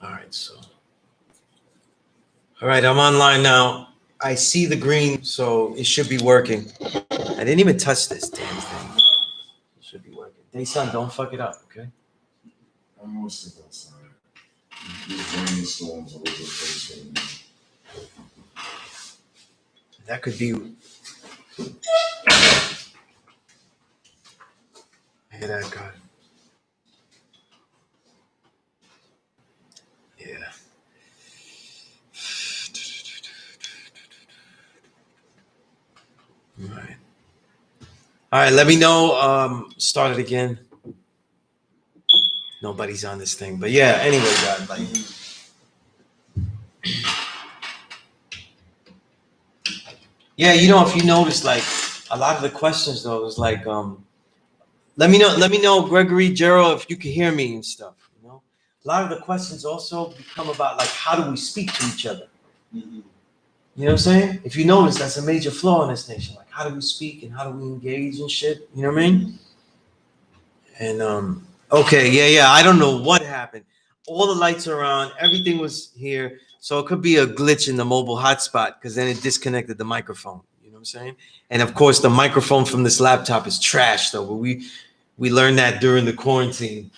right, so. All right, I'm online now. I see the green, so it should be working. I didn't even touch this damn thing. It should be working. Dayson, don't fuck it up, okay? I'm gonna sit outside. There's rainstorms all over the place right now. That could be. Hear that, God. Yeah. All right. All right, let me know. Start it again. Nobody's on this thing, but yeah. Anyway, God, like. Yeah, you know, if you notice, like a lot of the questions though is like, let me know, Gregory, Gerald, if you can hear me and stuff. You know, a lot of the questions also become about like, how do we speak to each other? Mm-hmm. You know what I'm saying? If you notice, that's a major flaw in this nation. Like, how do we speak and how do we engage and shit? You know what I mean? And okay, yeah. I don't know what happened. All the lights are on. Everything was here. So it could be a glitch in the mobile hotspot because then it disconnected the microphone. You know what I'm saying? And of course, the microphone from this laptop is trash, though. But we learned that during the quarantine,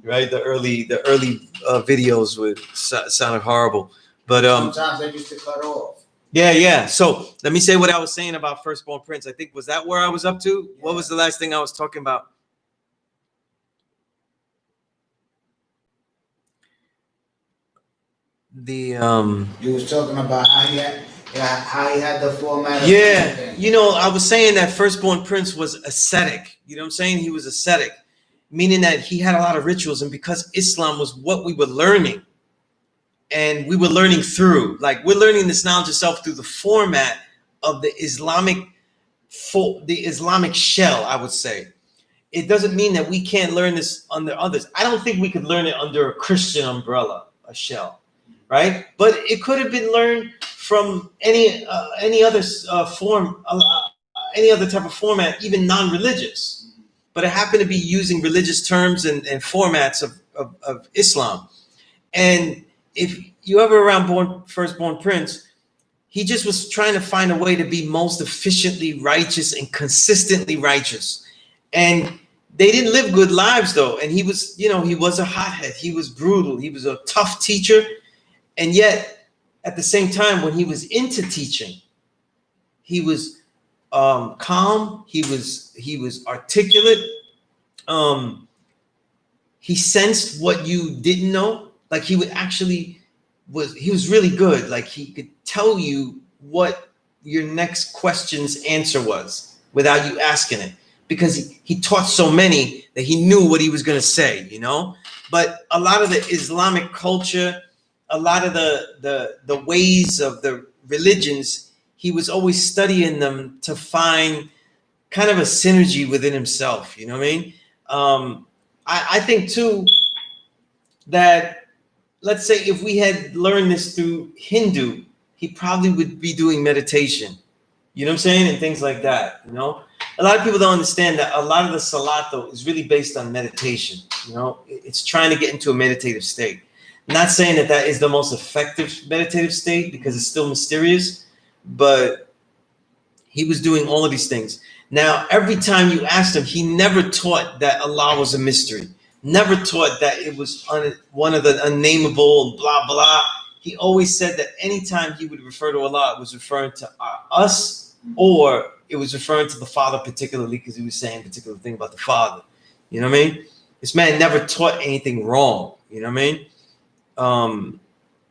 right? The early videos sounded horrible. But sometimes they used to cut off. Yeah. So let me say what I was saying about Firstborn Prince. I think was that where I was up to? Yeah. What was the last thing I was talking about? The You was talking about how he had the format. Yeah, you know, I was saying that Firstborn Prince was ascetic. You know what I'm saying? He was ascetic, meaning that he had a lot of rituals, and because Islam was what we were learning, and we were learning through, like we're learning this knowledge of self through the format of the Islamic shell, I would say. It doesn't mean that we can't learn this under others. I don't think we could learn it under a Christian umbrella, a shell. Right, but it could have been learned from any other form, any other type of format, even non-religious. But it happened to be using religious terms and formats of Islam. And if you ever around Firstborn Prince, he just was trying to find a way to be most efficiently righteous and consistently righteous. And they didn't live good lives though. And he was, you know, he was a hothead. He was brutal. He was a tough teacher. And yet, at the same time, when he was into teaching, he was calm. He was articulate. He sensed what you didn't know. Like he was really good. Like he could tell you what your next question's answer was without you asking it, because he taught so many that he knew what he was going to say. You know, but a lot of the Islamic culture, a lot of the ways of the religions, he was always studying them to find kind of a synergy within himself. You know what I mean? I think too that, let's say if we had learned this through Hindu, he probably would be doing meditation. You know what I'm saying? And things like that. You know, a lot of people don't understand that a lot of the salat though is really based on meditation. You know, it's trying to get into a meditative state. Not saying that that is the most effective meditative state because it's still mysterious, but he was doing all of these things. Now, every time you asked him, he never taught that Allah was a mystery, never taught that it was one of the unnameable and blah, blah. He always said that anytime he would refer to Allah, it was referring to us, or it was referring to the Father particularly because he was saying a particular thing about the Father. You know what I mean? This man never taught anything wrong. You know what I mean?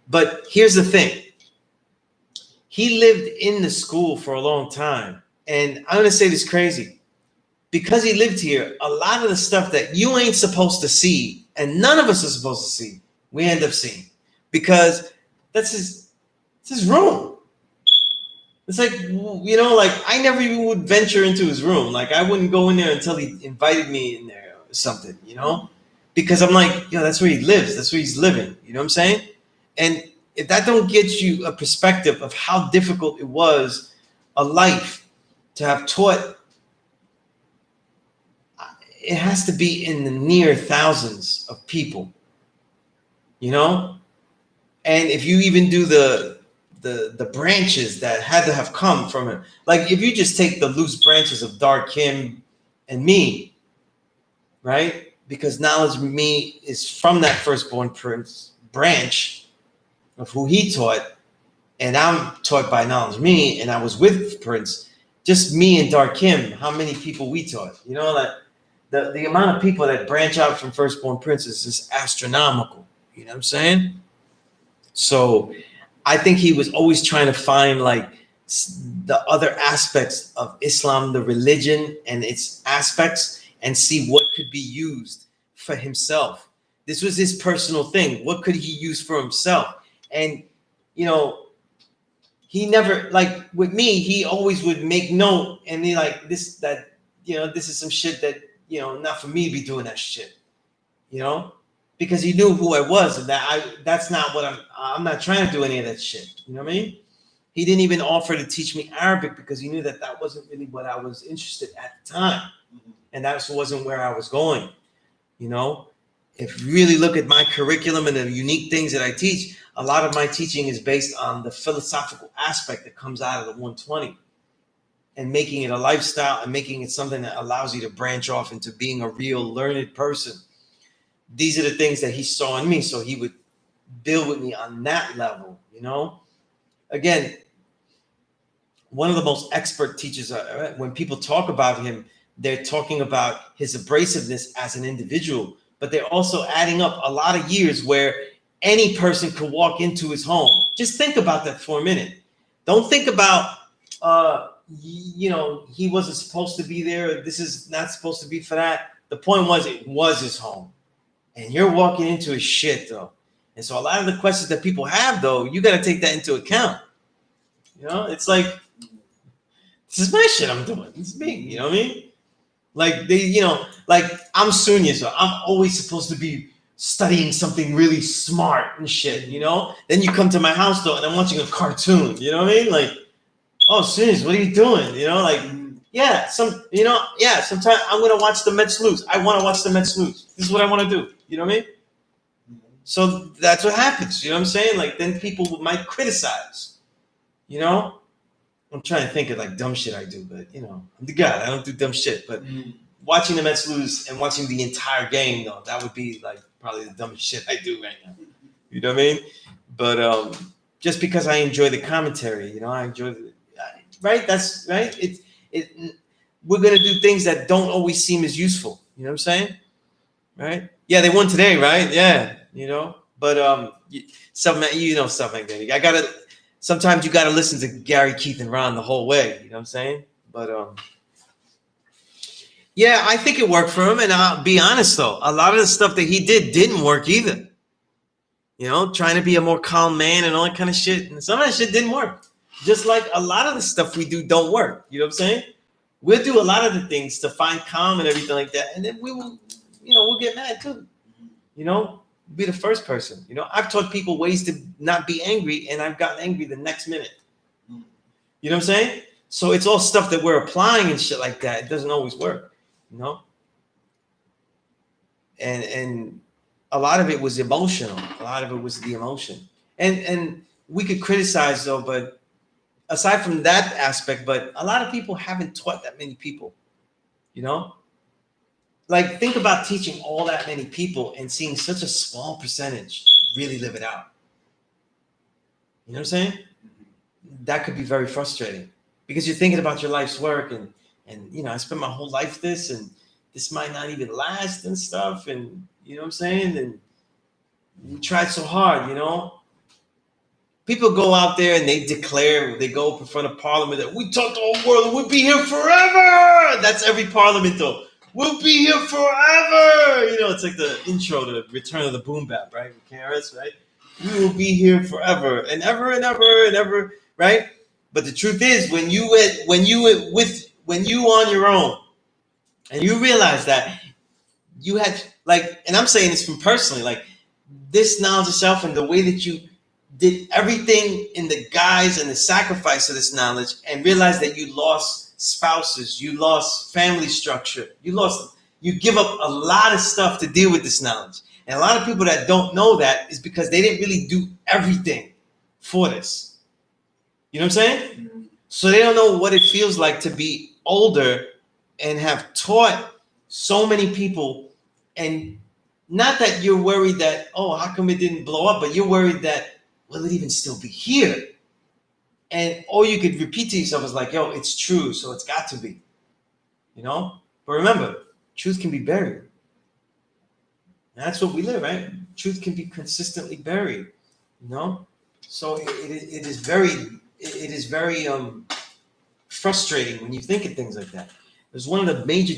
But here's the thing. He lived in the school for a long time. And I'm going to say this crazy. Because he lived here, a lot of the stuff that you ain't supposed to see, and none of us are supposed to see, we end up seeing. Because that's his room. It's like, you know, like I never even would venture into his room. Like I wouldn't go in there until he invited me in there or something, you know? Because I'm like, yo, that's where he lives. That's where he's living. You know what I'm saying? And if that don't get you a perspective of how difficult it was a life to have taught, it has to be in the near thousands of people. you know. And if you even do the branches that had to have come from him, like if you just take the loose branches of Dark Kim and me, right? Because knowledge me is from that firstborn prince branch of who he taught, and I'm taught by knowledge me, and I was with Prince. Just me and Dark Kim, how many people we taught? You know, that the amount of people that branch out from firstborn prince is just astronomical. You know what I'm saying? So I think he was always trying to find like the other aspects of Islam, the religion and its aspects, and see what could be used for himself. This was his personal thing. What could he use for himself? And, you know, he never, like with me, he always would make note and be like, this, that, you know, this is some shit that, you know, not for me to be doing that shit, you know? Because he knew who I was, and that's not what I'm not trying to do any of that shit. You know what I mean? He didn't even offer to teach me Arabic because he knew that that wasn't really what I was interested at the time. And that wasn't where I was going. You know, if you really look at my curriculum and the unique things that I teach, a lot of my teaching is based on the philosophical aspect that comes out of the 120 and making it a lifestyle and making it something that allows you to branch off into being a real learned person. These are the things that he saw in me, so he would build with me on that level, you know? Again, one of the most expert teachers, when people talk about him, they're talking about his abrasiveness as an individual, but they're also adding up a lot of years where any person could walk into his home. Just think about that for a minute. Don't think about, you know, he wasn't supposed to be there. This is not supposed to be for that. The point was, it was his home. And you're walking into his shit, though. And so a lot of the questions that people have, though, you got to take that into account. You know, it's like, this is my shit I'm doing. It's me. You know what I mean? Like, they, you know, like I'm Sunez, so I'm always supposed to be studying something really smart and shit, you know? Then you come to my house, though, and I'm watching a cartoon. You know what I mean? Like, oh, Sunez, what are you doing? You know, like, yeah, sometimes I'm going to watch the Mets lose. I want to watch the Mets lose. This is what I want to do. You know what I mean? So that's what happens. You know what I'm saying? Like, then people might criticize, you know? I'm trying to think of like dumb shit I do, but you know, I'm the guy. I don't do dumb shit. But watching the Mets lose and watching the entire game, though, that would be like probably the dumbest shit I do right now. You know what I mean? But just because I enjoy the commentary, you know, I enjoy the right. That's right. We're gonna do things that don't always seem as useful. You know what I'm saying? Right? Yeah, they won today, right? Yeah, you know. But stuff like that. Sometimes you gotta listen to Gary, Keith, and Ron the whole way. You know what I'm saying? But yeah, I think it worked for him. And I'll be honest though, a lot of the stuff that he didn't work either. You know, trying to be a more calm man and all that kind of shit. And some of that shit didn't work. Just like a lot of the stuff we do don't work. You know what I'm saying? We'll do a lot of the things to find calm and everything like that. And then we will, you know, we'll get mad too. You know, be the first person. You know, I've taught people ways to not be angry, and I've gotten angry the next minute. You know what I'm saying? So it's all stuff that we're applying and shit like that. It doesn't always work, you know? And a lot of it was emotional. A lot of it was the emotion. And we could criticize though, but aside from that aspect, but a lot of people haven't taught that many people, you know? Like, think about teaching all that many people and seeing such a small percentage really live it out. You know what I'm saying? That could be very frustrating because you're thinking about your life's work and you know, I spent my whole life this, and this might not even last and stuff. And you know what I'm saying? And we tried so hard, you know? People go out there and they declare, they go up in front of Parliament that we taught the whole world and we'll be here forever. That's every Parliament though. We'll be here forever. You know, it's like the intro to Return of the Boom Bap, right? With KRS, right? We will be here forever and ever and ever and ever, right? But the truth is, when you on your own, and you realize that you had like, and I'm saying this from personally, like this knowledge of self and the way that you did everything in the guise and the sacrifice of this knowledge, and realize that you lost spouses, you lost family structure, you give up a lot of stuff to deal with this knowledge. And a lot of people that don't know that is because they didn't really do everything for this. You know what I'm saying? Mm-hmm. So they don't know what it feels like to be older and have taught so many people. And not that you're worried that, oh, how come it didn't blow up? But you're worried that, will it even still be here? And all you could repeat to yourself is like, yo, it's true, so it's got to be. You know? But remember, truth can be buried. And that's what we live, right? Truth can be consistently buried. You know? So it is very frustrating when you think of things like that. It was one of the major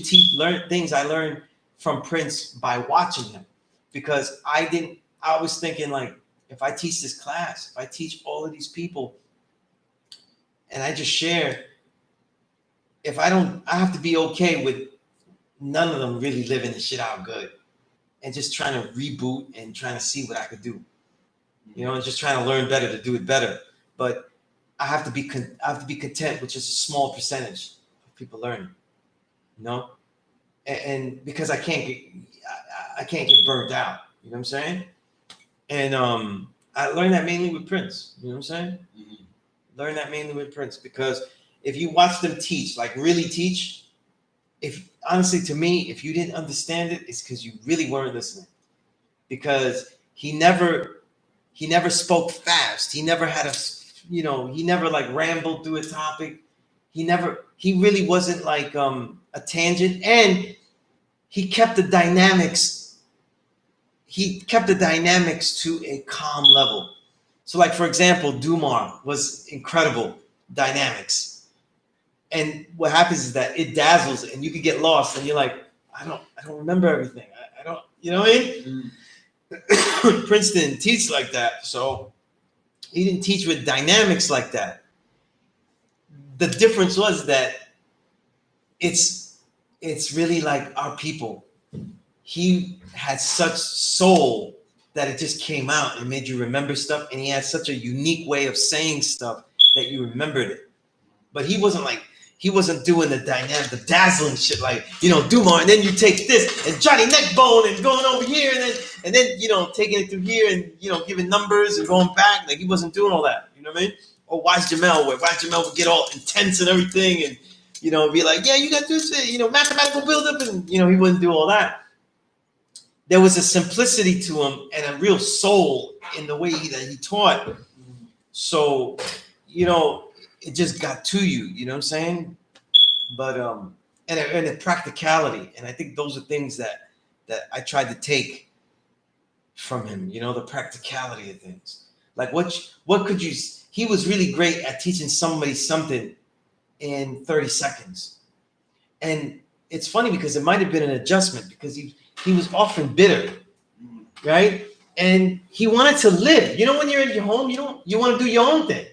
things I learned from Prince by watching him, because I was thinking, like, if I teach this class, if I teach all of these people and I just share, I have to be okay with none of them really living the shit out good and just trying to reboot and trying to see what I could do, you know, and just trying to learn better to do it better. But I have to be content with just a small percentage of people learning, you know, and because I can't get burnt out. You know what I'm saying? And I learned that mainly with Prince. You know what I'm saying? Mm-hmm. Learn that mainly with Prince, because if you watch them teach, like really teach, if honestly to me, if you didn't understand it, it's because you really weren't listening. Because he never spoke fast. He never had he never like rambled through a topic. He really wasn't like a tangent, and he kept the dynamics. He kept the dynamics to a calm level. So, like, for example, Dumar was incredible dynamics. And what happens is that it dazzles and you could get lost and you're like, I don't remember everything. I don't, you know what I mean? Mm. Prince didn't teach like that. So he didn't teach with dynamics like that. The difference was that it's really like our people. He had such soul that it just came out and made you remember stuff. And he had such a unique way of saying stuff that you remembered it. But he wasn't doing the dynamic, the dazzling shit like, you know, Dumar, and then you take this and Johnny Neckbone and going over here and then you know, taking it through here and, you know, giving numbers and going back. Like, he wasn't doing all that. You know what I mean? Or Wise Jamel, where Wise Jamel would get all intense and everything and, you know, be like, yeah, you got this, you know, mathematical buildup, and, you know, he wouldn't do all that. There was a simplicity to him and a real soul in the way that he taught. So, you know, it just got to you, you know what I'm saying? But and the practicality, and I think those are things that I tried to take from him, you know, the practicality of things. Like what could you? He was really great at teaching somebody something in 30 seconds, and it's funny because it might have been an adjustment because he was often bitter, right? And he wanted to live. You know, when you're in your home, you want to do your own thing,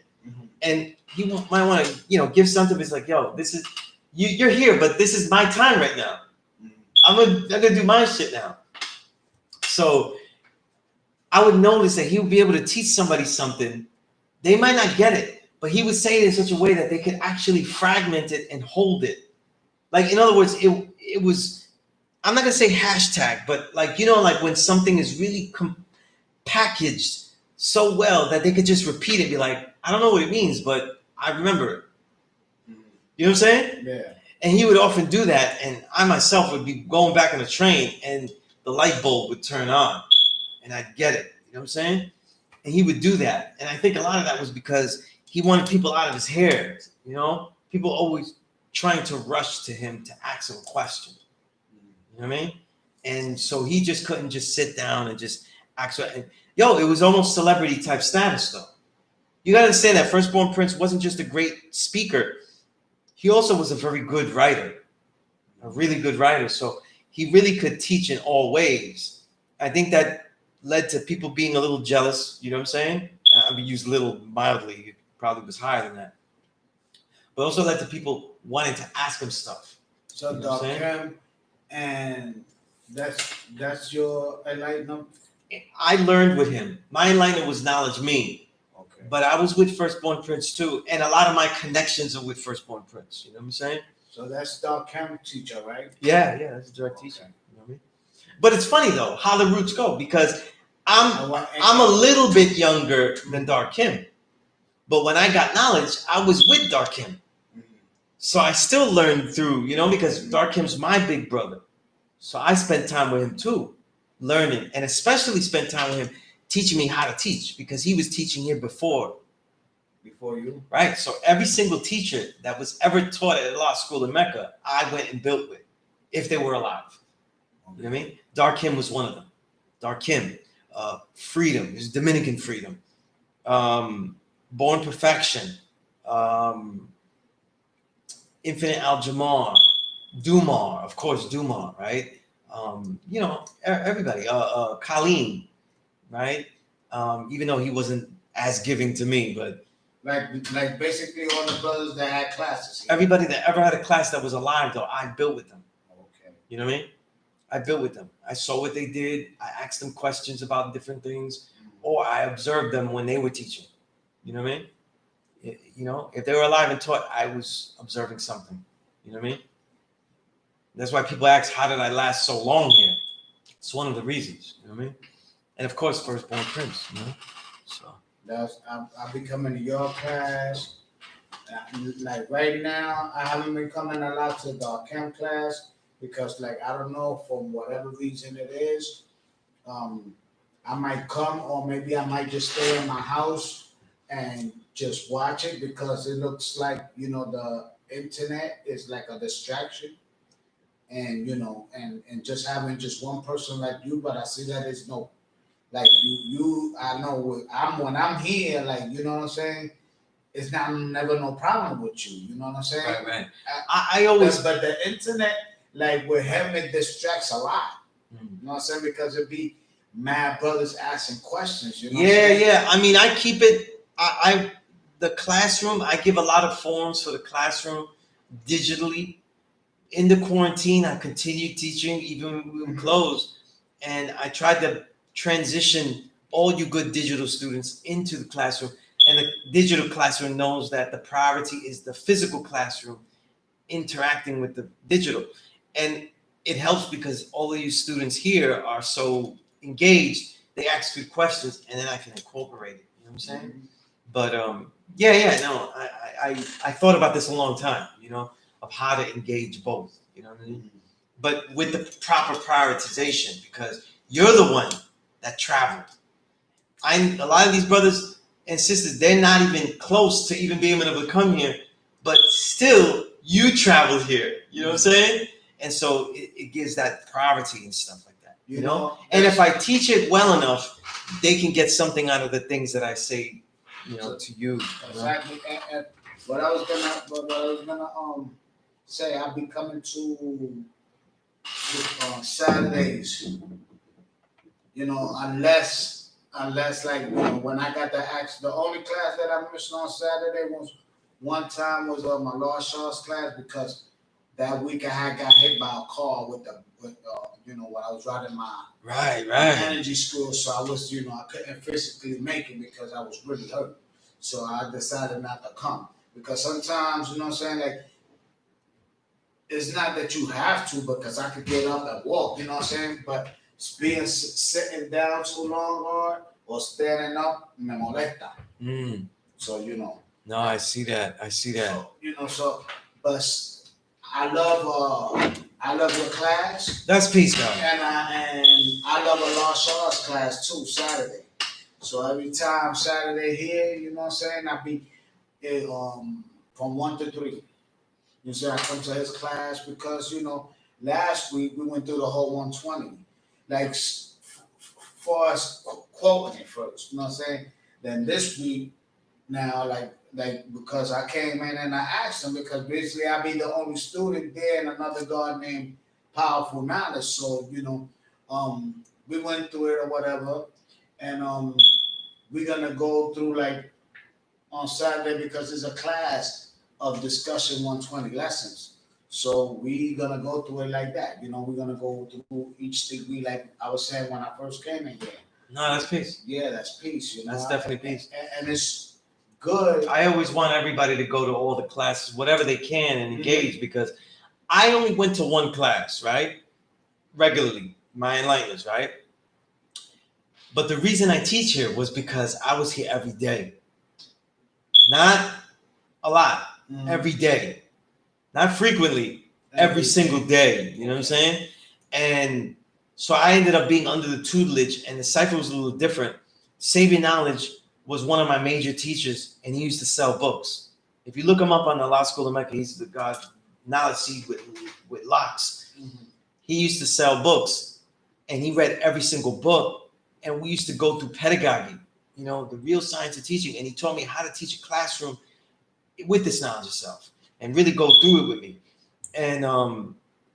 and he might want to, you know, give something. It's like, yo, this is you're here, but this is my time right now. I'm gonna do my shit now. So I would notice that he would be able to teach somebody something. They might not get it, but he would say it in such a way that they could actually fragment it and hold it. Like, in other words, it was, I'm not gonna say hashtag, but like, you know, like when something is really packaged so well that they could just repeat it and be like, I don't know what it means, but I remember it. You know what I'm saying? Yeah. And he would often do that, and I myself would be going back on the train, and the light bulb would turn on, and I'd get it. You know what I'm saying? And he would do that, and I think a lot of that was because he wanted people out of his hair. You know, people always trying to rush to him to ask him a question. You know what I mean? And so he just couldn't just sit down and just ask. And yo, it was almost celebrity type status, though. You got to understand that Firstborn Prince wasn't just a great speaker. He also was a very good writer, a really good writer. So he really could teach in all ways. I think that led to people being a little jealous. You know what I'm saying? I mean, use little mildly. It probably was higher than that. But also led to people wanting to ask him stuff. So, You know what I'm Dr. and that's your enlightenment? I learned with him. My enlightenment was knowledge me. Okay. But I was with Firstborn Prince too. And a lot of my connections are with Firstborn Prince. You know what I'm saying? So that's Dr. teacher, right? Yeah, that's a direct teacher. You know what I mean? But it's funny though how the roots go, because I'm a I'm little bit younger than Darkim, but when I got knowledge, I was with Darkim, so I still learned through, because Darkim's my big brother, so I spent time with him too, learning, and especially spent time with him teaching me how to teach, because he was teaching here before you. right? So every single teacher that was ever taught at a law school in Mecca, I went and built with, if they were alive. You know what I mean? Darkim was one of them. Darkim, Freedom, his Dominican Freedom, Born Perfection, Infinite Al-Jamar, Dumar, of course, Dumar, right? Everybody, Colleen, right? Even though he wasn't as giving to me, but Like basically all the brothers that had classes. everybody that ever had a class that was alive, though, I built with them. Okay. You know what I mean? I built with them. I saw what they did. I asked them questions about different things, or I observed them when they were teaching. You know what I mean? If they were alive and taught, I was observing something. You know what I mean? That's why people ask, how did I last so long here? It's one of the reasons. You know what I mean? And of course, firstborn prince. So I'll be coming to your class. Like right now, I haven't been coming a lot to the camp class because, like, I don't know, from whatever reason it is, I might come, or maybe I might just stay in my house and just watch it, because it looks like, the internet is like a distraction, and and just having just one person like you, but I see that it's no, like I know when I'm here, like, you know what I'm saying, it's not never no problem with you, you know what I'm saying? right. I always, but the internet, like with him, it distracts a lot. Mm. You know what I'm saying? Because it'd be mad brothers asking questions. You know Yeah. I mean, I keep it. The classroom. I give a lot of forms for the classroom digitally. In the quarantine, I continued teaching even when we were closed, and I tried to transition all you good digital students into the classroom. And the digital classroom knows that the priority is the physical classroom interacting with the digital. And it helps because all of you students here are so engaged. They ask good questions, and then I can incorporate it. You know what I'm saying? Mm-hmm. But no, I thought about this a long time, of how to engage both, you know what I mean? Mm-hmm. But with the proper prioritization, because you're the one that traveled. A lot of these brothers and sisters, they're not even close to even being able to come here, but still you traveled here, you know what I'm saying? And so it gives that priority and stuff like that, you know? And if I teach it well enough, they can get something out of the things that I say, to you. Exactly. And what I was gonna say, I'll be coming to Saturdays. Unless like when I got the only class that I missed on Saturday was one time was my Law Shaw's class, because that week I had got hit by a car with when I was riding my Right. energy school, so I was I couldn't physically make it because I was really hurt. So I decided not to come, because sometimes, you know what I'm saying, like, it's not that you have to, because I could get up and walk, you know what I'm saying, but sitting down too long or standing up me molesta. So No, I see that. So but I love your class. That's peace, God. And I love a Law Shaw's class too, Saturday. So every time Saturday here, you know what I'm saying, I be from 1 to 3. You see, I come to his class because last week we went through the whole 120. Like, for us quoting it first, you know what I'm saying? Then this week, now, like because I came in and I asked him, because basically I be the only student there and another guy named Powerful Knowledge. So, we went through it or whatever, and we're gonna go through like on Saturday, because it's a class of discussion 120 lessons. So we gonna go through it like that. We're gonna go through each degree, like I was saying when I first came in here. No, that's peace. Yeah, that's peace. That's definitely peace. And it's good. I always want everybody to go to all the classes, whatever they can, and engage, because I only went to one class, right? Regularly. my enlighteners, right? But the reason I teach here was because I was here every day. Not a lot, every day. Not frequently, every single day. You know what I'm saying? And so I ended up being under the tutelage, and the cipher was a little different. Saving Knowledge was one of my major teachers, and he used to sell books. If you look him up on the Law School of Mecca, he's the God knowledge seed with locks. He used to sell books, and he read every single book, and we used to go through pedagogy, you know, the real science of teaching, and he taught me how to teach a classroom with this knowledge of self and really go through it with me. And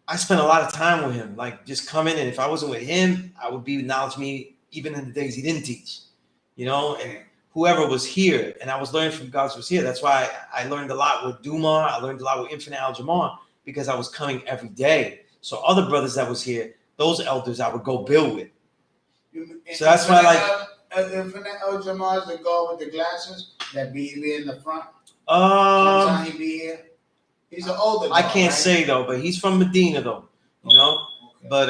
I spent a lot of time with him, like just coming, and if I wasn't with him, I would be with knowledge me even in the days he didn't teach, you know, and whoever was here, and I was learning from God was here. That's why I learned a lot with Dumar. I learned a lot with Infinite Al-Jamar because I was coming every day. So other brothers that was here, those elders I would go build with. So that's why, like, Infinite Al-Jamar is the guy with the glasses that be here in the front. Sometimes he be here. He's an older guy, I can't right? say though, but he's from Medina though, you know. Okay. But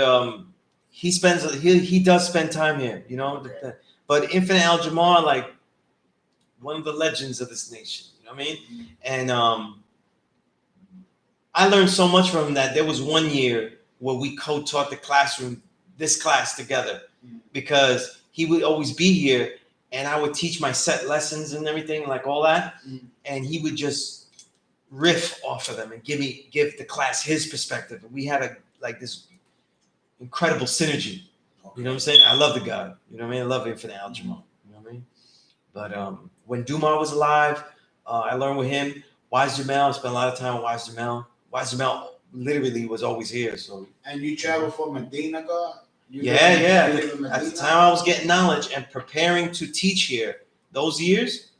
he does spend time here, you know. Okay. But Infinite Al-Jamar, like one of the legends of this nation, you know what I mean? And I learned so much from him that there was one year where we co-taught the classroom, this class together, because he would always be here and I would teach my set lessons and everything, like all that. And he would just riff off of them and give the class his perspective. And we had this incredible synergy. You know what I'm saying? I love the guy. You know what I mean? I love Infinite Al-Jamar. You know what I mean? But when Dumar was alive, I learned with him. Wise Jamel, I spent a lot of time with Wise Jamel. Wise Jamel literally was always here. So. And you travel from Medina, God? Yeah. At the time I was getting knowledge and preparing to teach here, those years,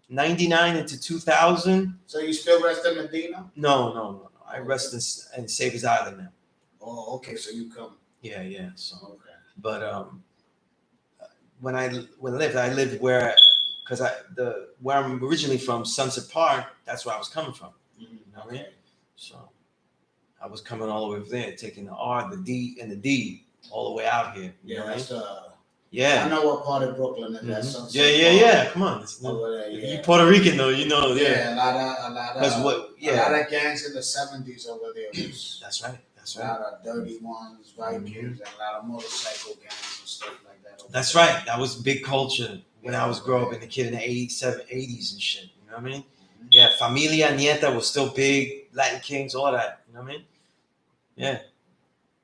99 into 2000. So you still rest in Medina? No. I rest in Savior's Island now. Oh, okay. So you come. Yeah. So. Okay. But when I lived where I'm originally from, Sunset Park. That's where I was coming from. You know what I mean? So I was coming all the way over there, taking the R, the D, and the D all the way out here. You know what I mean? I know what part of Brooklyn is that. Sunset Yeah. Come on, you Puerto Rican though, you know. Yeah, a lot of gangs in the 70s over there. That's right. A lot of dirty ones, Vikings, and a lot of motorcycle gangs and stuff like that. That's right. That was big culture when I was growing up, and the kid in the 80s and shit. You know what I mean? Yeah, Familia Nieta was still big, Latin Kings, all that. You know what I mean? Yeah.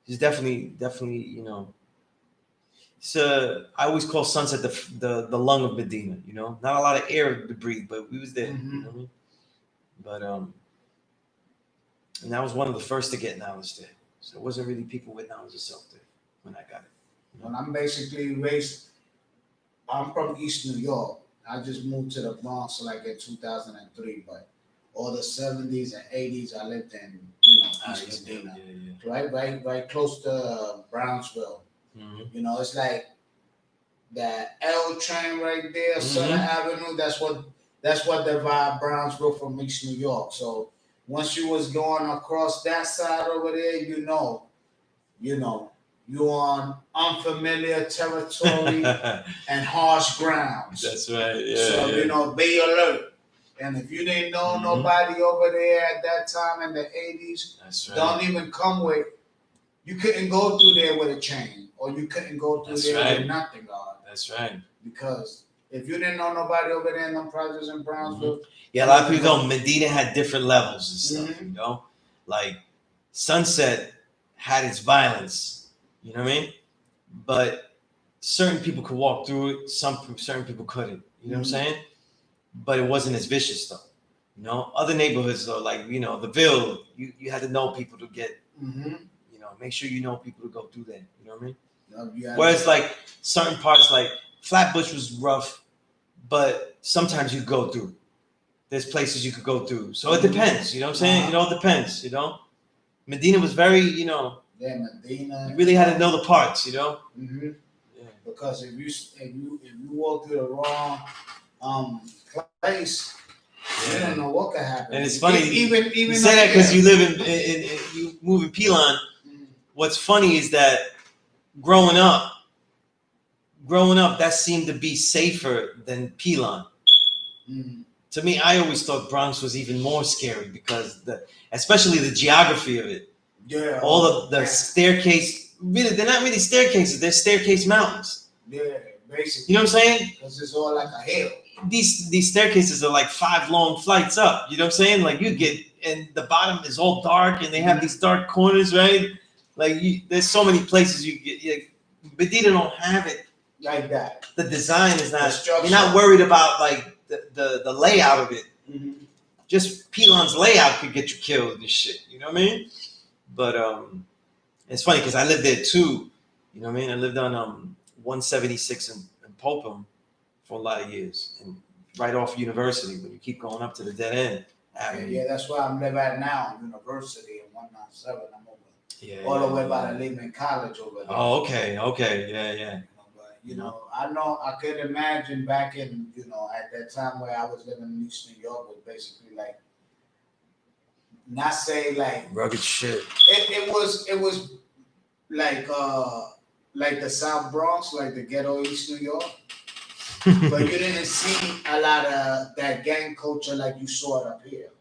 He's definitely, you know. So I always call Sunset the lung of Medina, you know. Not a lot of air to breathe, but we was there. You know what I mean? But and I was one of the first to get knowledge there. So it wasn't really people with knowledge of self there when I got it. You know? When I'm basically raised, I'm from East New York. I just moved to the Bronx like in 2003, but all the 70s and 80s I lived in, you know, East Medina. Yeah. Right close to Brownsville. You know, it's like that L train right there, Sutter Avenue. That's what divides Brownsville from East New York. So once you was going across that side over there, you know, you're on unfamiliar territory and harsh grounds. That's right. Yeah. So you know, be alert. And if you didn't know nobody over there at that time in the 80s, that's right. Don't even come with. You couldn't go through there with a chain, or you couldn't go through with nothing, God. That's right. Because if you didn't know nobody over there in them projects in Brownsville, yeah, a lot of people don't. Medina had different levels and stuff. You know, like Sunset had its violence. You know what I mean? But certain people could walk through it. Certain people couldn't. You know what I'm saying? But it wasn't as vicious though. You know, other neighborhoods though, like you know, the Ville, you had to know people to get. You know, make sure you know people to go through that. You know what I mean? Whereas like certain parts, like Flatbush was rough, but sometimes you go through. There's places you could go through. So it depends. You know what I'm saying? You know, it depends. You know, Medina was very, you know. Yeah, Medina. You really had to know the parts. You know. Yeah. Because if you walk through the wrong place, you don't know what could happen. And it's funny. Even you say that because you live in you move in P.E.A.C.E. What's funny is that growing up, that seemed to be safer than Pelon. Mm. To me, I always thought Bronx was even more scary because especially the geography of it. Yeah. All of the staircase, really, they're not really staircases. They're staircase mountains. Yeah, basically. You know what I'm saying? Because it's all like a hill. These staircases are like 5 long flights up. You know what I'm saying? Like you get, and the bottom is all dark, and they have these dark corners, right? Like there's so many places you get. Medina don't have it Like that. The design is not. structure. You're not worried about like the layout of it. Mm-hmm. Just Pelon's layout could get you killed and shit. You know what I mean? But it's funny because I lived there too. You know what I mean? I lived on 176 in Popum for a lot of years, and right off University when you keep going up to the dead end avenue. Yeah, that's where I'm living at now, University in 197. I'm over Yeah, all the way by the Lehman College over there. Oh, okay, yeah. You know, I could imagine back in, at that time where I was living in East New York was basically like, not say like Rugged shit. It was like the South Bronx, like the ghetto East New York. But you didn't see a lot of that gang culture like you saw it up here.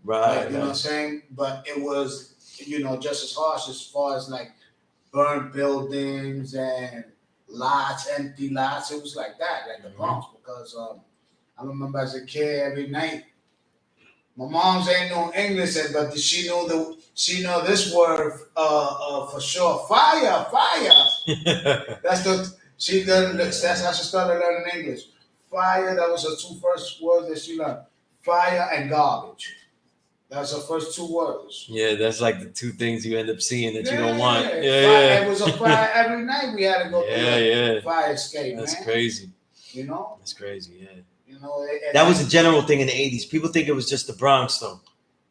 Right. Like, you know what I'm saying? But it was, just as harsh as far as like burnt buildings and lots, empty lots. It was like that, like the Bronx, because I remember as a kid every night, my mom's ain't know English, but she know this word for sure. Fire. That's how she started learning English. Fire. That was her 2 first words that she learned. Fire and garbage. That's her first 2 words. Yeah, that's like the 2 things you end up seeing that you don't want. Fire. Yeah. It was a fire every night. We had to go through fire escape. That's man. crazy. That's crazy. Yeah. That was a general thing in the 80s. People think it was just the Bronx, though.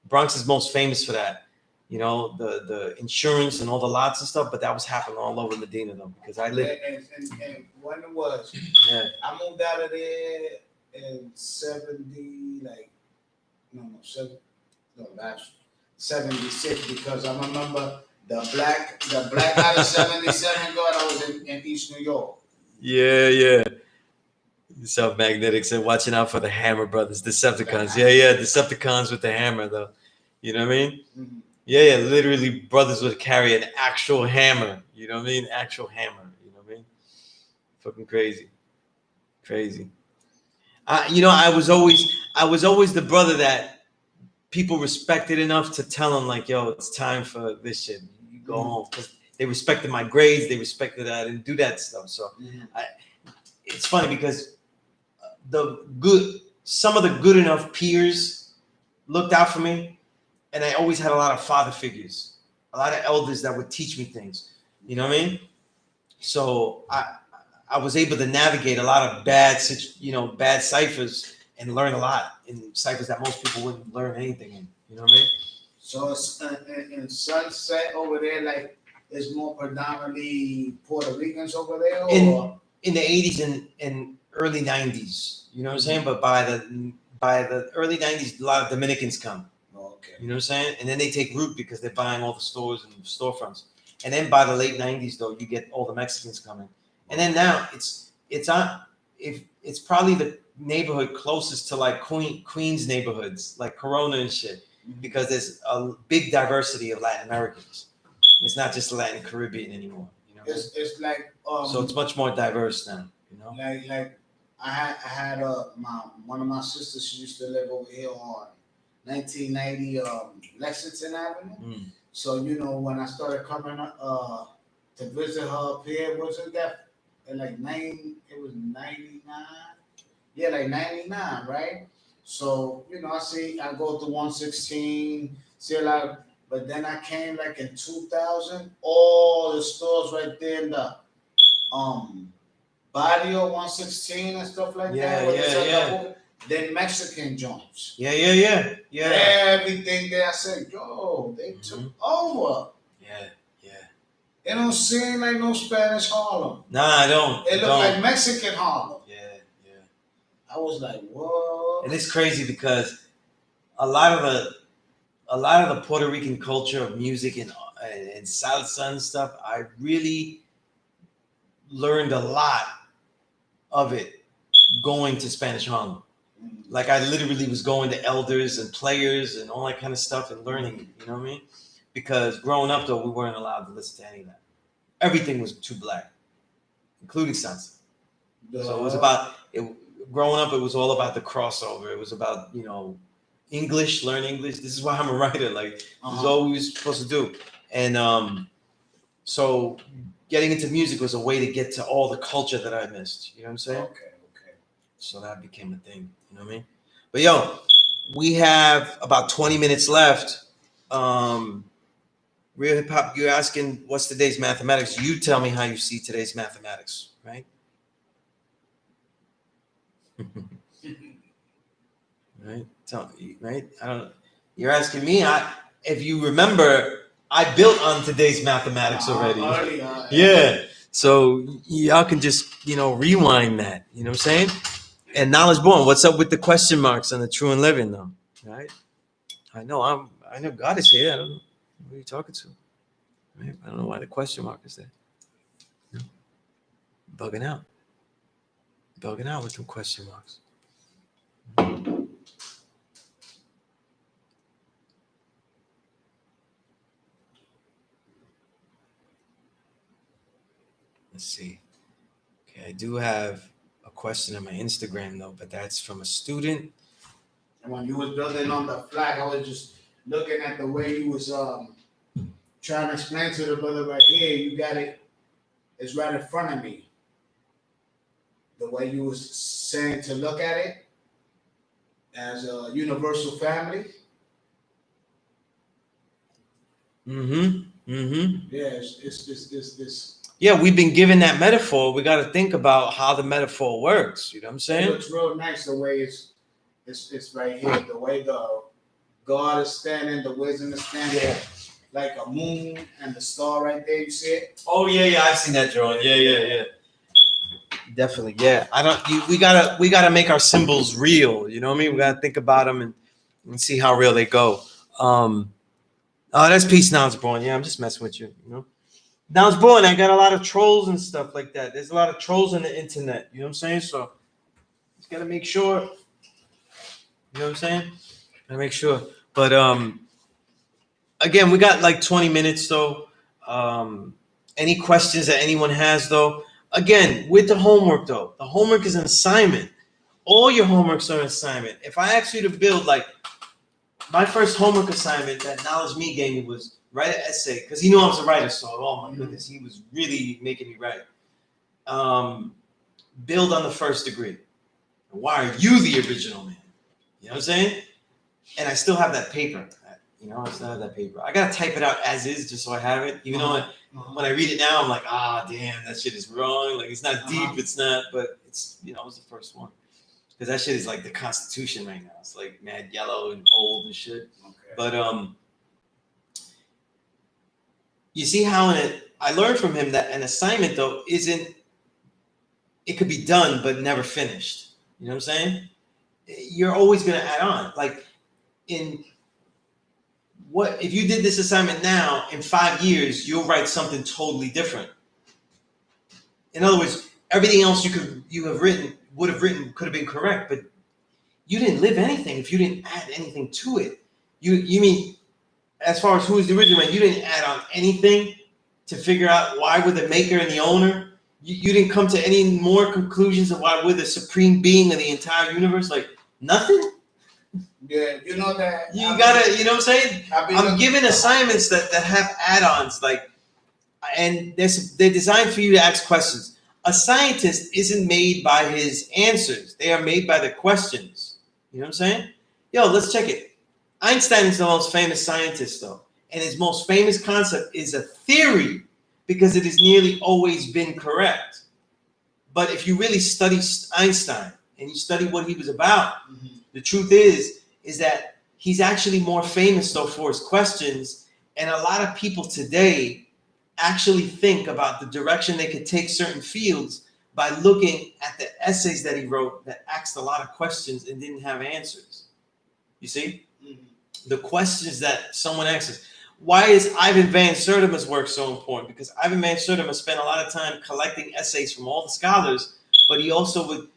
Bronx is most famous for that. The insurance and all the lots and stuff, but that was happening all over Medina, though, because I lived. And when it was, I moved out of there in 76 because I remember the black out of 77 God, I was in East New York. Yeah. South Magnetic said, watching out for the Hammer Brothers, Decepticons. Yeah, Decepticons with the hammer, though. You know what I mean? Mm-hmm. Yeah, literally brothers would carry an actual hammer. You know what I mean? Actual hammer. You know what I mean? Fucking crazy. I was always the brother that people respected enough to tell him like, yo, it's time for this shit. You go home. Because they respected my grades. They respected that I didn't do that stuff. So it's funny because some of the good enough peers looked out for me, and I always had a lot of father figures, a lot of elders that would teach me things. You know what I mean? So I was able to navigate a lot of bad ciphers and learn a lot in ciphers that most people wouldn't learn anything in. You know what I mean? So it's in Sunset over there, like it's more predominantly Puerto Ricans over there, or in the 80s and early 90s. You know what I'm saying? But by the early 90s, a lot of Dominicans come. Okay. You know what I'm saying? And then they take root because they're buying all the stores and storefronts. And then by the late 90s, though, you get all the Mexicans coming. And then now it's probably the neighborhood closest to like Queens neighborhoods, like Corona and shit, because there's a big diversity of Latin Americans. It's not just Latin Caribbean anymore. You know, it's like so it's much more diverse now. You know, like I had one of my sisters. She used to live over here on 1990 Lexington Avenue. So when I started coming to visit her up here, wasn't that in like it was 99? Yeah, like 99, right? So I go to 116, see a lot of, but then I came like in 2000, all the stores right there in the Barrio 116 and stuff like that. Yeah. Then Mexican joints. Yeah. Everything there, I said, yo, they took over. Yeah. It don't seem like no Spanish Harlem. Nah, I don't. It looked like Mexican Harlem. Yeah. I was like, what? And it's crazy because a lot of the Puerto Rican culture of music and salsa and stuff, I really learned a lot of it going to Spanish Harlem. Like I literally was going to elders and players and all that kind of stuff and learning it, you know what I mean? Because growing up though, we weren't allowed to listen to any of that. Everything was too black, including salsa. So it was about growing up. It was all about the crossover. It was about English, learn English. This is why I'm a writer. Like this is all we were supposed to do. And so getting into music was a way to get to all the culture that I missed. You know what I'm saying? Okay. So that became a thing. You know what I mean? But yo, we have about 20 minutes left. Real Hip Hop, you're asking what's today's mathematics. You tell me how you see today's mathematics, right? Right? Right? I don't. You're asking me. If you remember, I built on today's mathematics already. Yeah. So y'all can just rewind that. You know what I'm saying? And Knowledge Born, what's up with the question marks on the True and Living though? Right? I know God is here. I don't know who are you talking to. Right? I don't know why the question mark is there. Bugging out with them question marks. Let's see. Okay, I do have a question on my Instagram though, but that's from a student. And when you was building on the flag, I was just looking at the way you was trying to explain to the brother right here. You got it. It's right in front of me. The way you was saying to look at it as a universal family. Yeah, it's Yeah, we've been given that metaphor. We got to think about how the metaphor works. You know what I'm saying? It looks real nice the way it's right here. The way the God is standing, the wisdom is standing, like a moon and the star right there. You see it? Oh yeah, I've seen that drawing. Yeah. Definitely, yeah. We gotta make our symbols real. You know what I mean? We gotta think about them and see how real they go. Oh, that's Peace Knowledge Born. Yeah, I'm just messing with you. Knowledge Born. I got a lot of trolls and stuff like that. There's a lot of trolls on the internet. You know what I'm saying? So just gotta make sure. You know what I'm saying? Gotta make sure. But again, we got like 20 minutes though. Any questions that anyone has though? Again, with the homework though, the homework is an assignment. All your homeworks are an assignment. If I ask you to build, like my first homework assignment that Knowledge Me gave me was write an essay, because he knew I was a writer, so oh my goodness, he was really making me write. Build on the first degree. Why are you the original man? You know what I'm saying? And I still have that paper. I still have that paper. I gotta type it out as is just so I have it. Even though when I read it now, I'm like, damn, that shit is wrong. Like it's not deep, it's not, but it's it was the first one. Because that shit is like the Constitution right now. It's like mad yellow and old and shit. Okay. But you see how I learned from him that an assignment though it could be done but never finished. You know what I'm saying? You're always gonna add on. Like if you did this assignment now, in 5 years, you'll write something totally different. In other words, everything else would have written could have been correct, but you didn't live anything if you didn't add anything to it. You mean as far as who is the original man, you didn't add on anything to figure out why we're the maker and the owner. You didn't come to any more conclusions of why we're the supreme being of the entire universe. Like nothing. Yeah, you know that. You gotta, you know what I'm saying? I'm giving assignments that have add-ons, and they're designed for you to ask questions. A scientist isn't made by his answers; they are made by the questions. You know what I'm saying? Yo, let's check it. Einstein is the most famous scientist, though, and his most famous concept is a theory because it has nearly always been correct. But if you really study Einstein and you study what he was about, the truth is that he's actually more famous though for his questions, and a lot of people today actually think about the direction they could take certain fields by looking at the essays that he wrote that asked a lot of questions and didn't have answers. You see? The questions that someone asks, Why is Ivan Van Sertima's work so important? Because Ivan Van Sertima spent a lot of time collecting essays from all the scholars, but he also would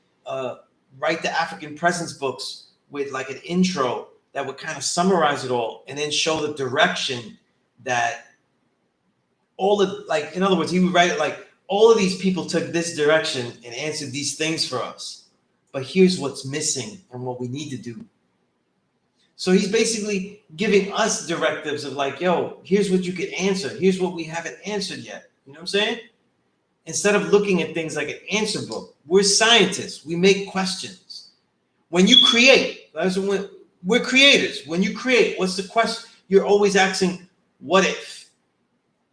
write the African presence books with like an intro that would kind of summarize it all and then show the direction that all of, like, in other words, he would write it like, all of these people took this direction and answered these things for us. But here's what's missing and what we need to do. So he's basically giving us directives of like, yo, here's what you could answer. Here's what we haven't answered yet. You know what I'm saying? Instead of looking at things like an answer book, we're scientists. We make questions. When you create, we're creators. When you create, what's the question? You're always asking, what if?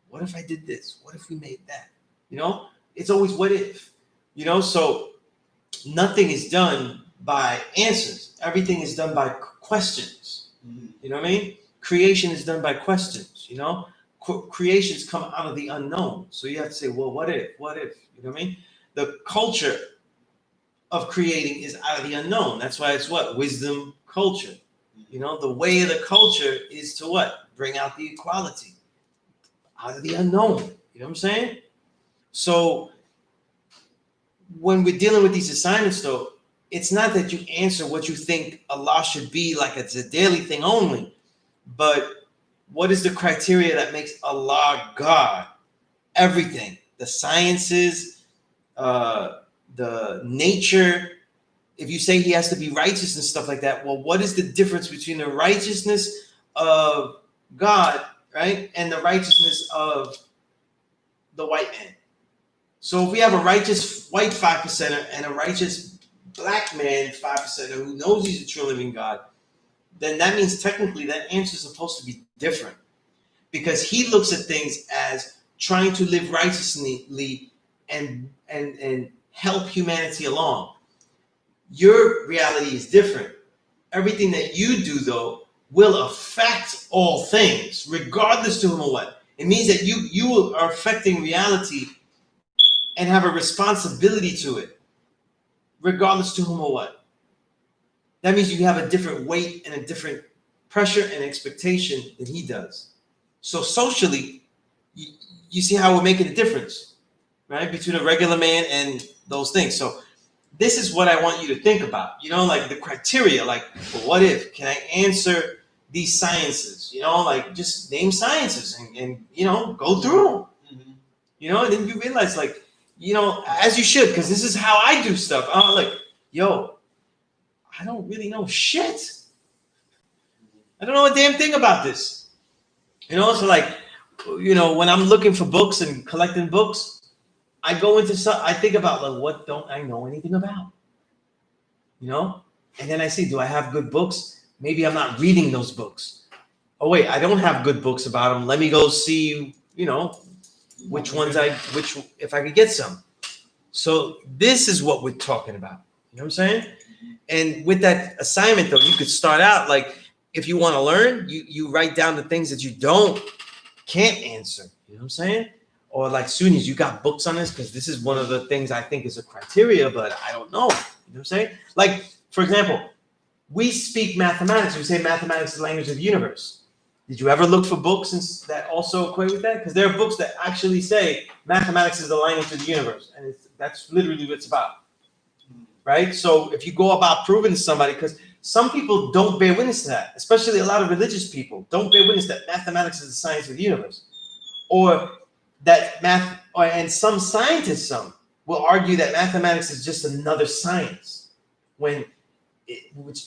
What if I did this? What if we made that? You know, it's always what if, you know, so nothing is done by answers. Everything is done by questions. You know what I mean? Creation is done by questions, you know? Creations come out of the unknown. So you have to say, well, what if? What if? You know what I mean? The culture of creating is out of the unknown. That's why it's what? Wisdom culture. You know, the way of the culture is to what? Bring out the equality out of the unknown. You know what I'm saying? So when we're dealing with these assignments, though, it's not that you answer what you think Allah should be, like it's a daily thing only, but what is the criteria that makes Allah God? Everything, the sciences, the nature. If you say he has to be righteous and stuff like that, well, what is the difference between the righteousness of God, right, and the righteousness of the white man? So if we have a righteous white 5%er and a righteous black man 5%er who knows he's a true living God, then that means technically that answer is supposed to be different, because he looks at things as trying to live righteously and help humanity along. Your reality is different. Everything that you do, though, will affect all things, regardless to whom or what. It means that you are affecting reality and have a responsibility to it, regardless to whom or what. That means you have a different weight and a different pressure and expectation than he does. So socially, you see how we're making a difference, right, between a regular man and those things. So this is what I want you to think about, you know, like the criteria, like, well, what if? Can I answer these sciences? You know, like just name sciences and you know, go through them. You know, and then you realize, like, you know, as you should, because this is how I do stuff. I'm like, yo, I don't really know shit. I don't know a damn thing about this. You know, so like, you know, when I'm looking for books and collecting books, I go into I think about, like, what don't I know anything about? You know? And then I see, do I have good books? Maybe I'm not reading those books. Oh, wait, I don't have good books about them. Let me go see, you know, which if I could get some. So this is what we're talking about. You know what I'm saying? And with that assignment, though, you could start out like, if you want to learn, you write down the things that you can't answer. You know what I'm saying? Or like, Sunez, you got books on this? Because this is one of the things I think is a criteria, but I don't know. You know what I'm saying? Like, for example, we speak mathematics. We say mathematics is the language of the universe. Did you ever look for books that also equate with that? Because there are books that actually say mathematics is the language of the universe. And that's literally what it's about. Right? So if you go about proving to somebody, because some people don't bear witness to that, especially a lot of religious people don't bear witness that mathematics is the science of the universe. Or that and some scientists, will argue that mathematics is just another science, which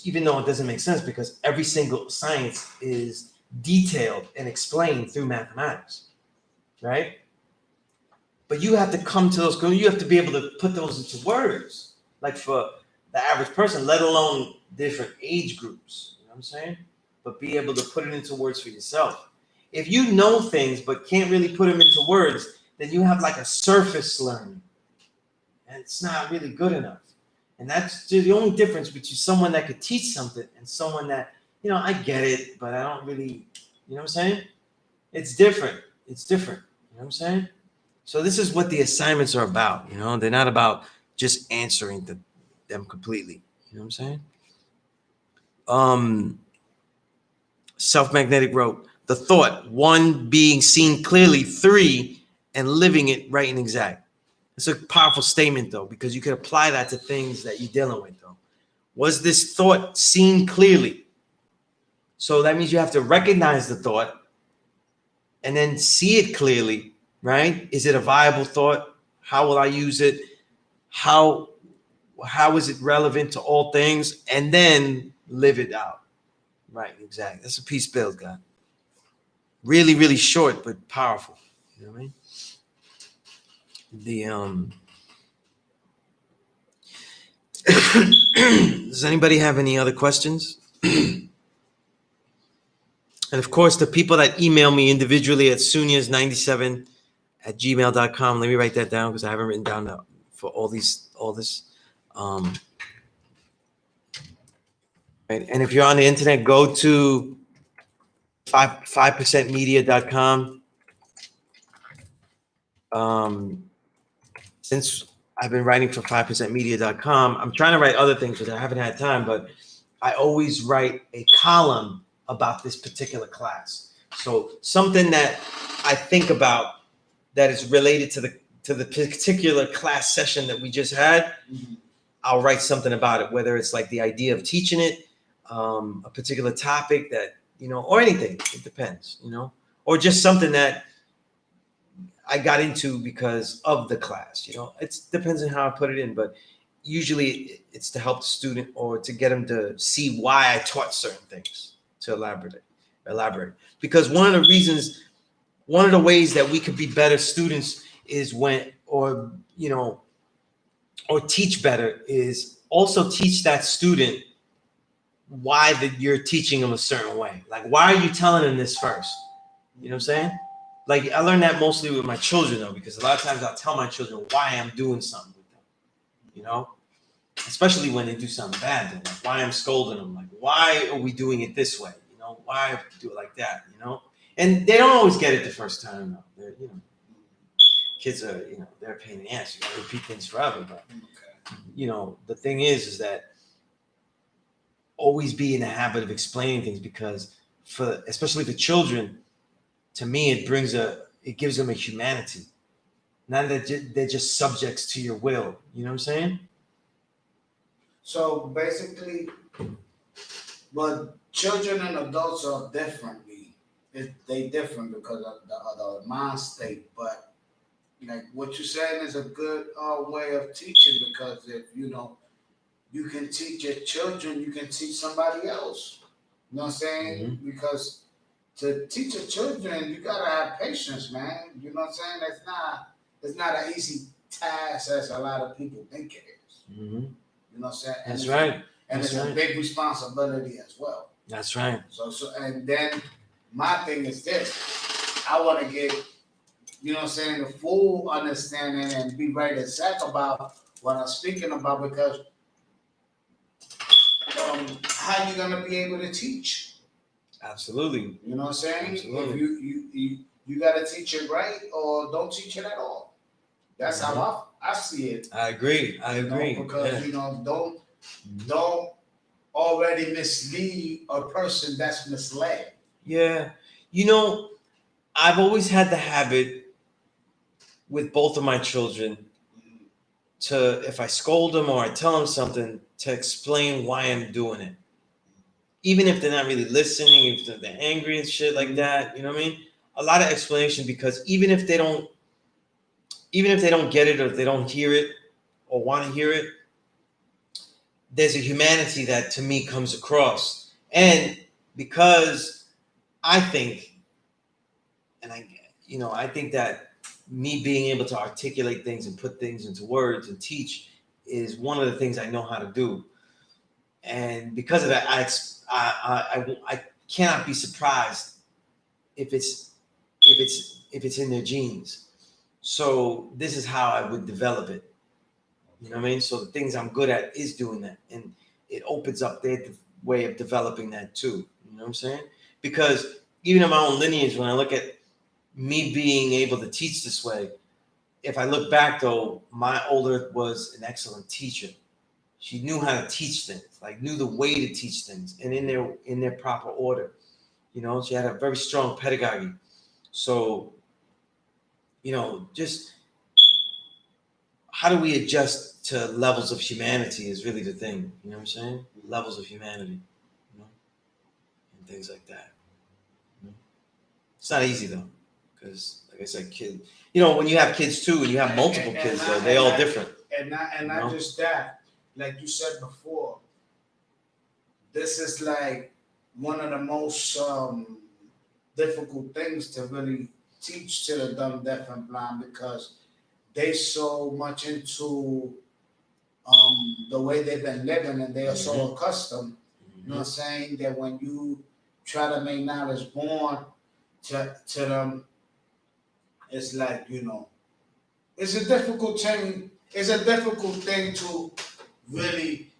even though it doesn't make sense, because every single science is detailed and explained through mathematics, right? But you have to come to those, you have to be able to put those into words, like for the average person, let alone different age groups, you know what I'm saying? But be able to put it into words for yourself. If you know things but can't really put them into words, then you have like a surface learning, and it's not really good enough. And that's the only difference between someone that could teach something and someone that, you know, I get it, but I don't really, you know what I'm saying? It's different. It's different. You know what I'm saying? So this is what the assignments are about. You know, they're not about just answering them completely. You know what I'm saying? Self-Magnetic wrote, the thought. 1, being seen clearly. 3, and living it right and exact. It's a powerful statement, though, because you can apply that to things that you're dealing with, though. Was this thought seen clearly? So that means you have to recognize the thought and then see it clearly, right? Is it a viable thought? How will I use it? How is it relevant to all things? And then live it out. Right, exactly. That's a peace build, God. Really, really short, but powerful. You know what I mean? Does anybody have any other questions? And of course, the people that email me individually at sunez97@gmail.com. Let me write that down because I haven't written down for all this. Right. And if you're on the internet, go to 5percentmedia.com. Since I've been writing for 5percentmedia.com, I'm trying to write other things because I haven't had time, but I always write a column about this particular class. So something that I think about that is related to the particular class session that we just had, I'll write something about it, whether it's like the idea of teaching it, a particular topic that, or anything. It depends, or just something that I got into because of the class. It depends on how I put it in, but usually it's to help the student or to get them to see why I taught certain things, to elaborate. Because one of the ways that we could be better students is or teach better is also teach that student why you're teaching them a certain way. Like, why are you telling them this first? You know what I'm saying? Like, I learned that mostly with my children, though, because a lot of times I'll tell my children why I'm doing something with them, especially when they do something bad. Like, why I'm scolding them. Like, why are we doing it this way? Why have to do it like that? And they don't always get it the first time, though. They're, kids are, they're a pain in the ass. You gotta repeat things forever. But, the thing is that always be in the habit of explaining things, because especially for children, to me, it gives them a humanity. Not that they're just subjects to your will. You know what I'm saying? So basically, but children and adults are differently. They different because of the mind state. But like what you're saying is a good way of teaching, because if you can teach your children, you can teach somebody else. You know what I'm saying? Mm-hmm. Because to teach your children, you gotta have patience, man. You know what I'm saying? It's not an easy task as a lot of people think it is. Mm-hmm. You know what I'm saying? And that's right. And it's a big responsibility as well. That's right. So and then my thing is this: I want to get, the full understanding and be right exact about what I'm speaking about, because how you gonna be able to teach? Absolutely. You know what I'm saying? Absolutely. If you gotta teach it right, or don't teach it at all. That's how I see it. I agree. Because don't already mislead a person that's misled. Yeah. I've always had the habit with both of my children to, if I scold them or I tell them something, to explain why I'm doing it. Even if they're not really listening, if they're angry and shit like that, you know what I mean? A lot of explanation, because even if they don't get it, or if they don't hear it or want to hear it, there's a humanity that to me comes across. And because I think, and I think that me being able to articulate things and put things into words and teach is one of the things I know how to do. And because of that, I cannot be surprised if it's in their genes. So this is how I would develop it. You know what I mean? So the things I'm good at is doing that, and it opens up their way of developing that too. You know what I'm saying? Because even in my own lineage, when I look at me being able to teach this way, if I look back though, my older was an excellent teacher. She knew how to teach things, like knew the way to teach things, and in their proper order. You know, she had a very strong pedagogy. So, you know, just how do we adjust to levels of humanity is really the thing. You know what I'm saying? Levels of humanity, you know, and things like that. You know? It's not easy though, because like I said, kid. You know, when you have kids too, and you have multiple kids, though, they all different. And not just that, like you said before, this is like one of the most difficult things to really teach to the dumb, deaf, and blind because they so much into the way they've been living and they are so accustomed, you know what I'm saying, that when you try to make knowledge born to them, it's like, you know, it's a difficult thing. It's a difficult thing to really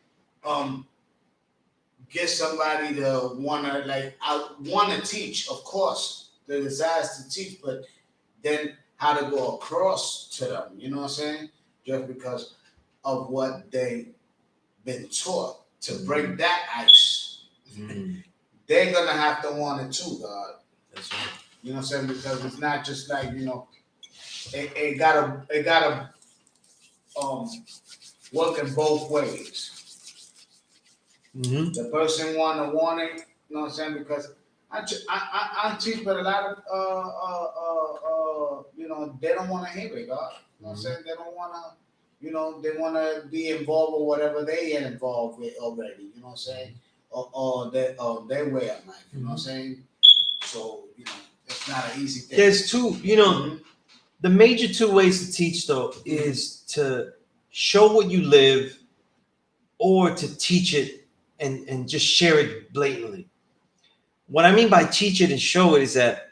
get somebody to wanna teach, of course, the desires to teach, but then how to go across to them, you know what I'm saying? Just because of what they been taught to break that ice. They're gonna have to want it too, God. That's right. You know what I'm saying? Because it's not just like, you know, it gotta work in both ways. The person want it, you know what I'm saying? Because I teach, but a lot of you know, they don't want to hear it, God. You know what I'm saying? They don't want to, you know, they want to be involved with whatever they get involved with already. You know what I'm saying? Or their way of life. You know what I'm saying? So, you know, it's not an easy thing. There's two, you know, the major two ways to teach though is to show what you live or to teach it and just share it blatantly. What I mean by teach it and show it is that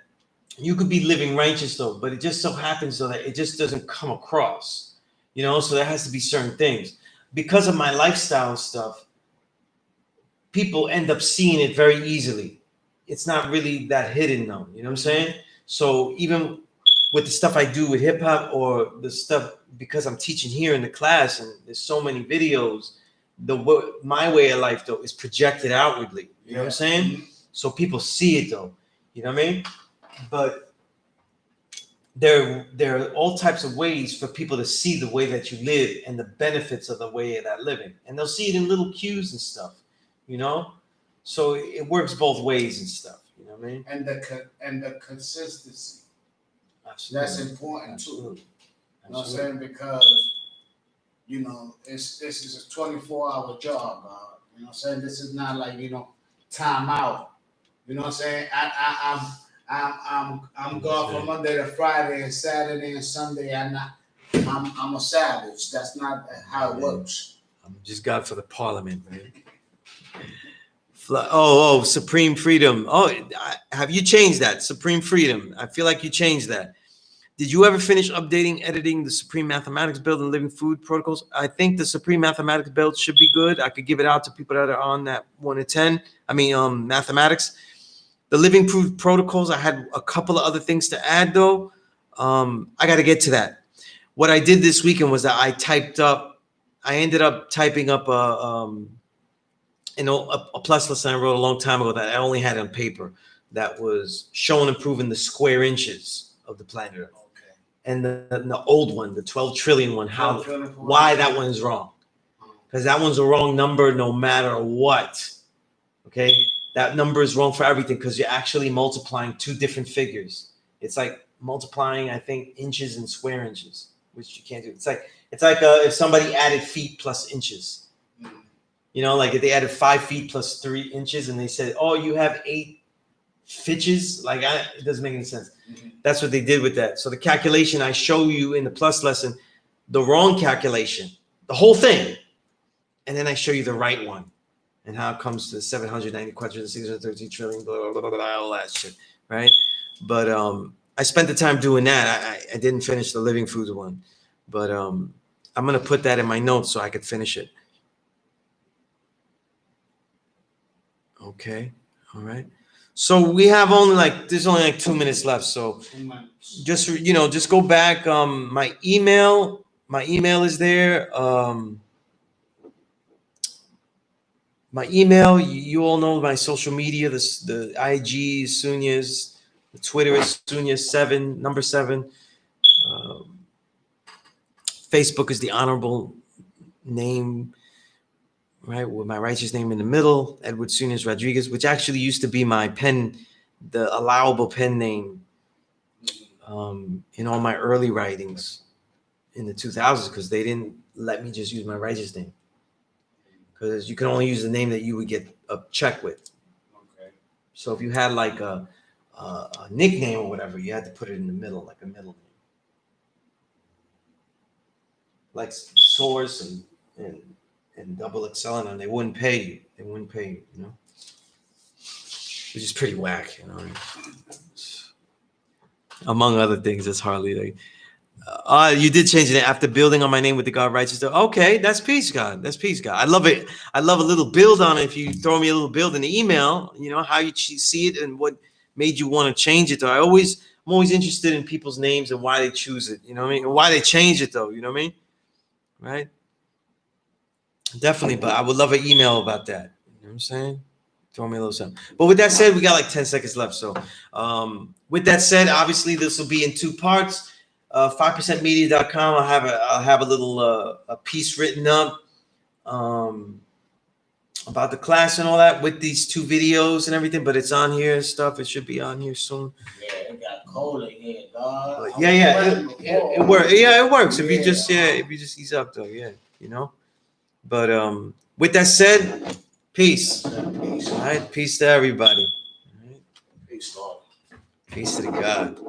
you could be living righteous though, but it just so happens though that it just doesn't come across, you know, so there has to be certain things. Because of my lifestyle stuff, people end up seeing it very easily. It's not really that hidden though, you know what I'm saying? So even with the stuff I do with hip hop or the stuff, because I'm teaching here in the class and there's so many videos, my way of life though is projected outwardly. You know what I'm saying? So people see it though. You know what I mean? But there are all types of ways for people to see the way that you live and the benefits of the way of that living. And they'll see it in little cues and stuff, you know? So it works both ways and stuff. You know what I mean? And the consistency. Absolutely. That's important too. Absolutely. You know what I'm saying? Because, you know, this is a 24-hour job. You know what I'm saying? This is not like, you know, time out. You know what I'm saying? I'm gone from Monday to Friday and Saturday and Sunday. I'm a savage. That's not how it works. I'm just God for the parliament, man. Oh, Supreme Freedom. Oh, have you changed that? Supreme Freedom. I feel like you changed that. Did you ever finish updating, editing the Supreme Mathematics Build and Living Food Protocols? I think the Supreme Mathematics Build should be good. I could give it out to people that are on that 1 to 10. I mean, mathematics. The Living Food Protocols, I had a couple of other things to add, though. I got to get to that. What I did this weekend was that I ended up typing up a plus lesson I wrote a long time ago that I only had on paper that was showing and proving the square inches of the planet Earth. And the old one, the 12 trillion one, why that one is wrong. Because that one's a wrong number no matter what. Okay? That number is wrong for everything because you're actually multiplying two different figures. It's like multiplying, I think, inches and square inches, which you can't do. It's like if somebody added feet plus inches. You know, like if they added 5 feet plus 3 inches and they said, oh, you have 8 fitches, like it doesn't make any sense. That's what they did with that. So the calculation I show you in the plus lesson, the wrong calculation, the whole thing, and then I show you the right one and how it comes to 790 quadrillion, 613 trillion, blah, blah, blah, blah, all that shit, right? But I spent the time doing that. I didn't finish the living foods one, but I'm gonna put that in my notes so I could finish it. Okay, all right. So we have there's only like 2 minutes left. So just, you know, just go back. My email is there. My email, you all know my social media. The IG is Sunez, the Twitter is Sunez7, number 7. Um, Facebook is the honorable name, right, with my righteous name in the middle, Edward Sunez Rodriguez, which actually used to be my pen, the allowable pen name in all my early writings in the 2000s, because they didn't let me just use my righteous name, because you can only use the name that you would get a check with. Okay. So if you had like a nickname or whatever, you had to put it in the middle, like a middle name, like Source and Double Excel, and they wouldn't pay you. They wouldn't pay you, you know, which is pretty whack, you know. Among other things, it's hardly like. You did change it after building on my name with the God righteous. Okay, that's peace, God. That's peace, God. I love it. I love a little build on it. If you throw me a little build in the email, you know how you see it and what made you want to change it. Though I'm always interested in people's names and why they choose it. You know what I mean? And why they change it, though. You know what I mean? Right? Definitely. But I would love an email about that. You know what I'm saying? Throw me a little something. But with that said, we got like 10 seconds left. So with that said, obviously this will be in 2 parts. 5percentmedia.com. I'll have a little a piece written up about the class and all that with these 2 videos and everything. But it's on here and stuff. It should be on here soon. Yeah, it got cold in here, dog. But it works. Yeah, it works if you just ease up though. Yeah, you know. But with that said, peace. Peace. All right, peace to everybody. All right. Peace, Lord. Peace to the God.